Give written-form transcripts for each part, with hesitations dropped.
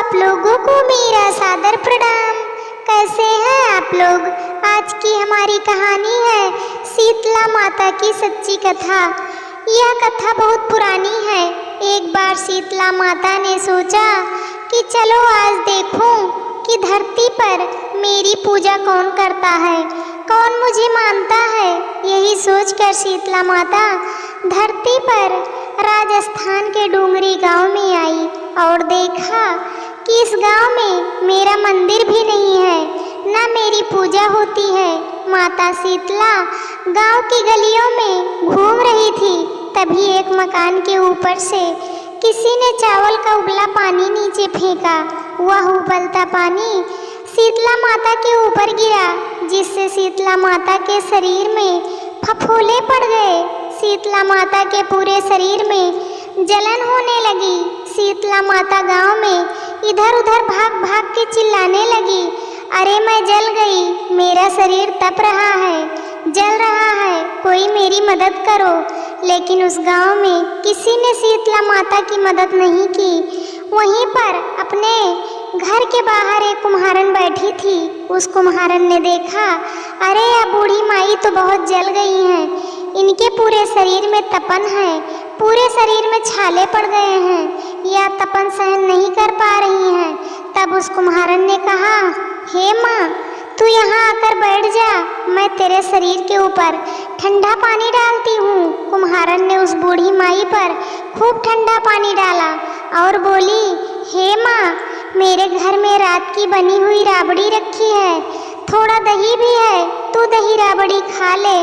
आप लोगों को मेरा सादर प्रणाम। कैसे हैं आप लोग? आज की हमारी कहानी है शीतला माता की सच्ची कथा। यह कथा बहुत पुरानी है। एक बार शीतला माता ने सोचा कि चलो आज देखूं कि धरती पर मेरी पूजा कौन करता है, कौन मुझे मानता है। यही सोचकर शीतला माता धरती पर राजस्थान के डूंगरी गांव में आई और देखा कि इस गांव में मेरा मंदिर भी नहीं है, न मेरी पूजा होती है। माता शीतला गांव की गलियों में घूम रही थी, तभी एक मकान के ऊपर से किसी ने चावल का उबला पानी नीचे फेंका। वह उबलता पानी शीतला माता के ऊपर गिरा, जिससे शीतला माता के शरीर में फफोले पड़ गए। शीतला माता के पूरे शरीर में जलन होने लगी। शीतला माता गांव में इधर उधर भाग भाग के चिल्लाने लगी, अरे मैं जल गई, मेरा शरीर तप रहा है, जल रहा है, कोई मेरी मदद करो। लेकिन उस गांव में किसी ने शीतला माता की मदद नहीं की। वहीं पर अपने घर के बाहर एक कुम्हारन बैठी थी। उस कुम्हारन ने देखा, अरे यह बूढ़ी माई तो बहुत जल गई हैं, इनके पूरे शरीर में तपन है, पूरे शरीर में छाले पड़ गए हैं, यह तपन सहन नहीं कर पा रही हैं। तब उस कुम्हारन ने कहा, हे माँ, तू यहाँ आकर बैठ जा, मैं तेरे शरीर के ऊपर ठंडा पानी डालती हूँ। कुम्हारन ने उस बूढ़ी माई पर खूब ठंडा पानी डाला और बोली, हे माँ, मेरे घर में रात की बनी हुई राबड़ी रखी है, थोड़ा दही भी है, तू दही राबड़ी खा ले।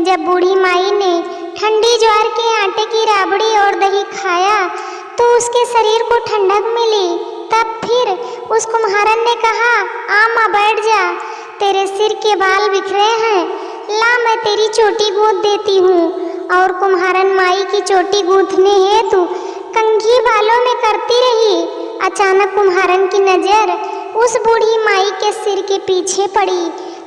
जब बूढ़ी माई ने ठंडी ज्वार के आटे की राबड़ी और दही खाया तो उसके शरीर को ठंडक मिली। तब फिर उस कुम्हारन ने कहा, आ माँ बैठ जा, तेरे सिर के बाल बिखरे हैं, ला मैं तेरी चोटी गूंथ देती हूँ। और कुम्हारन माई की चोटी गूंथने हेतु कंघी बालों में करती रही। अचानक कुम्हारन की नज़र उस बूढ़ी माई के सिर के पीछे पड़ी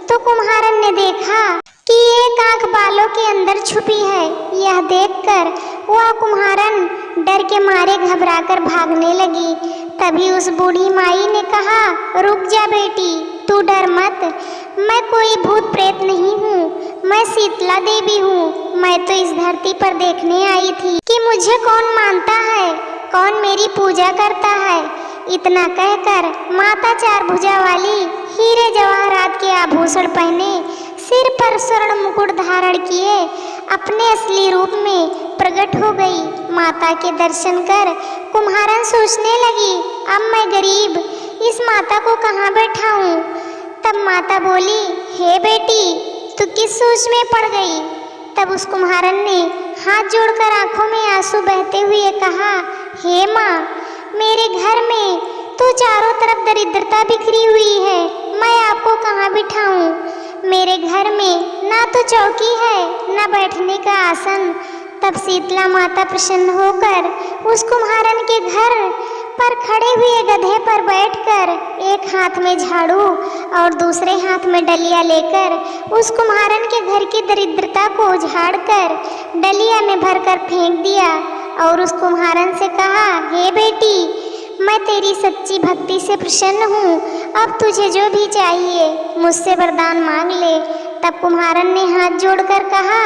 तो कुम्हारन ने देखा कि एक आंख बालों के अंदर छुपी है। यह देखकर वह कुम्हारन डर के मारे घबराकर भागने लगी। तभी उस बूढ़ी माई ने कहा, रुक जा बेटी, तू डर मत, मैं कोई भूत प्रेत नहीं हूँ, मैं शीतला देवी हूँ। मैं तो इस धरती पर देखने आई थी कि मुझे कौन मानता है, कौन मेरी पूजा करता है। इतना कहकर माता चार भुजा वाली हीरे जवाहरात के आभूषण पहने, सिर पर स्वर्ण मुकुट धारण किए, अपने असली रूप में प्रकट हो गई। माता के दर्शन कर कुम्हारन सोचने लगी, अब मैं गरीब इस माता को कहाँ बैठाऊं। तब माता बोली, हे बेटी, तू किस सोच में पड़ गई? तब उस कुम्हारन ने हाथ जोड़कर आंखों में आंसू बहते हुए कहा, हे माँ, मेरे घर में तो चारों तरफ दरिद्रता बिखरी हुई है, मैं आपको कहाँ बिठाऊं। मेरे घर में ना तो चौकी है, ना बैठने का आसन। तब शीतला माता प्रसन्न होकर उस कुम्हारन के घर पर खड़े हुए गधे पर बैठकर एक हाथ में झाड़ू और दूसरे हाथ में डलिया लेकर उस कुम्हारन के घर की दरिद्रता को झाड़कर डलिया में भरकर फेंक दिया और उस कुम्हारन से कहा, हे बेटी, मैं तेरी सच्ची भक्ति से प्रसन्न हूँ, अब तुझे जो भी चाहिए मुझसे वरदान मांग ले। तब कुम्हारन ने हाथ जोड़कर कहा,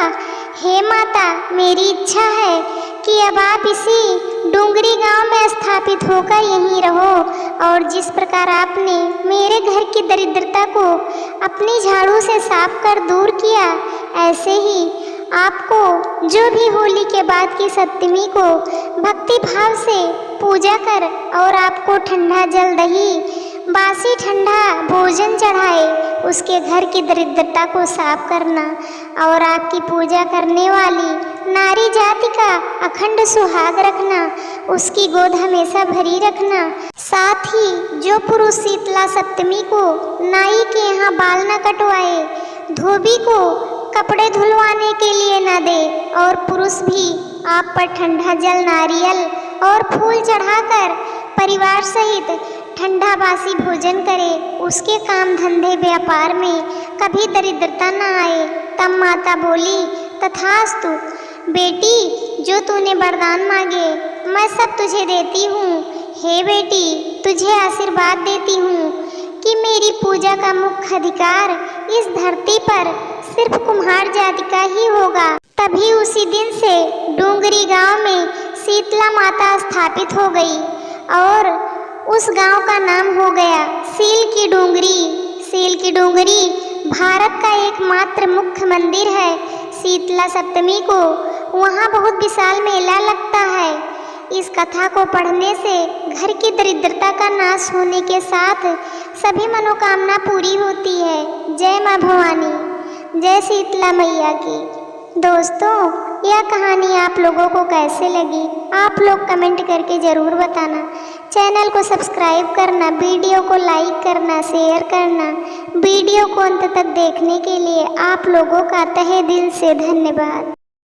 हे माता, मेरी इच्छा है कि अब आप इसी डूंगरी गांव में स्थापित होकर यहीं रहो और जिस प्रकार आपने मेरे घर की दरिद्रता को अपनी झाड़ू से साफ कर दूर किया, ऐसे ही आपको जो भी होली के बाद की सप्तमी को भक्ति भाव से पूजा कर और आपको ठंडा जल दही बासी ठंडा भोजन चढ़ाए, उसके घर की दरिद्रता को साफ करना और आपकी पूजा करने वाली नारी जाति का अखंड सुहाग रखना, उसकी गोद हमेशा भरी रखना। साथ ही जो पुरुष शीतला सप्तमी को नाई के यहाँ बाल न कटवाए, धोबी को कपड़े धुलवाने के लिए न दे और पुरुष भी आप पर ठंडा जल, नारियल और फूल चढ़ाकर परिवार सहित ठंडा बासी भोजन करे, उसके काम धंधे व्यापार में कभी दरिद्रता न आए। तब माता बोली, तथास्तु बेटी, जो तूने वरदान मांगे मैं सब तुझे देती हूँ। हे बेटी, तुझे आशीर्वाद देती हूँ कि मेरी पूजा का मुख्य अधिकार इस धरती पर सिर्फ कुम्हार जाति का ही होगा। तभी उसी दिन से डूंगरी गांव में शीतला माता स्थापित हो गई और उस गांव का नाम हो गया सील की डूंगरी। सील की डूंगरी भारत का एकमात्र मुख्य मंदिर है। शीतला सप्तमी को वहाँ बहुत विशाल मेला लगता है। इस कथा को पढ़ने से घर की दरिद्रता का नाश होने के साथ सभी मनोकामना पूरी होती है। जय माँ भवानी, जय शीतला मैया की। दोस्तों, यह कहानी आप लोगों को कैसे लगी, आप लोग कमेंट करके ज़रूर बताना। चैनल को सब्सक्राइब करना, वीडियो को लाइक करना, शेयर करना। वीडियो को अंत तक देखने के लिए आप लोगों का तहे दिल से धन्यवाद।